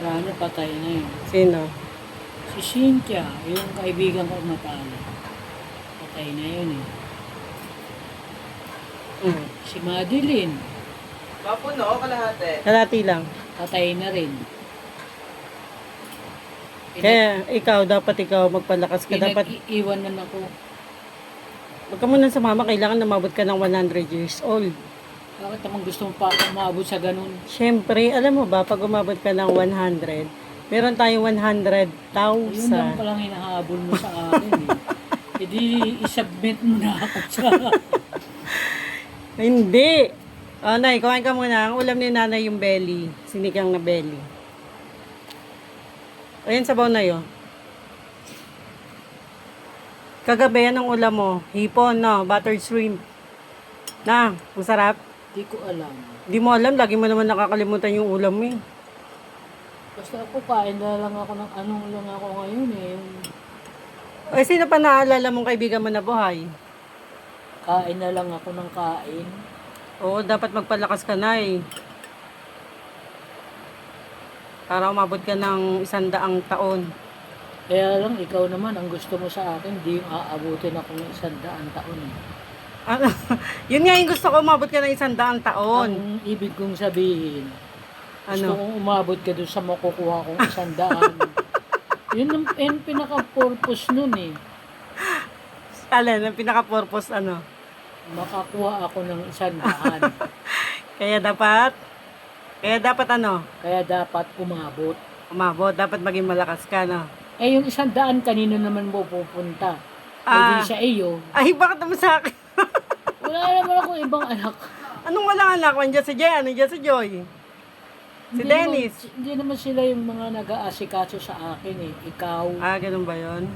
Wala na, patay na yun. Sino? Si Cynthia, yung kaibigan ko matalo. Patay na yun eh. Mm. Si Madeline, Mapuno, kalahati. Kalati lang. patay na rin. Kaya dapat ikaw magpalakas ka. Dapat Pinag-iwanan ako. wag ka muna sumama. Kailangan namabot ka ng 100 years old. Bakit naman gusto mo pa ako umabot sa ganun? Siyempre, alam mo ba, pag umabot ka ng 100, meron tayong Yun lang 100,000. palang hinahabol mo sa akin eh. E di, isubmit mo na ako sa... Hindi. Oh, Nay, kumain ka muna. Ang ulam ni Nanay yung belly. Sinigang na belly. Ayan, sabaw na yun. Kagabi, yan ang ulam mo. Hipon, no? Buttered shrimp. Na, masarap. Di ko alam. Di mo alam, lagi mo naman nakakalimutan yung ulam mo eh. Basta ako kain na lang ako ng anong lang ako ngayon eh. Eh, sino pa naalala mong kaibigan mo na buhay? Kain na lang ako ng kain. Oo, dapat magpalakas ka na eh. Para umabot ka ng 100 taon. Kaya lang, ikaw naman, ang gusto mo sa akin, di yung aabutin ako ng 100 taon eh. Ano? Yun nga yung gusto ko, umabot ka ng 100 taon. Ang ibig kong sabihin, gusto Ano? kong umabot ka doon sa makukuha kong 100. Yun ang pinaka-purpose nun eh. Alin, ang pinaka-purpose ano? Makakuha ako ng 100. Kaya dapat ano? Kaya dapat umabot. Umabot, dapat maging malakas ka, no? Eh yung 100, kanino naman mo pupunta? Ah. Hindi sa iyo. Ay, bakit naman sa akin? Wala naman ako ibang anak. Anong walang anak? Andiyan si Jen, andiyan si Joy. Si Dennis. Hindi naman sila yung mga nag-aasikaso sa akin eh. Ikaw. Ah, ganun ba yun?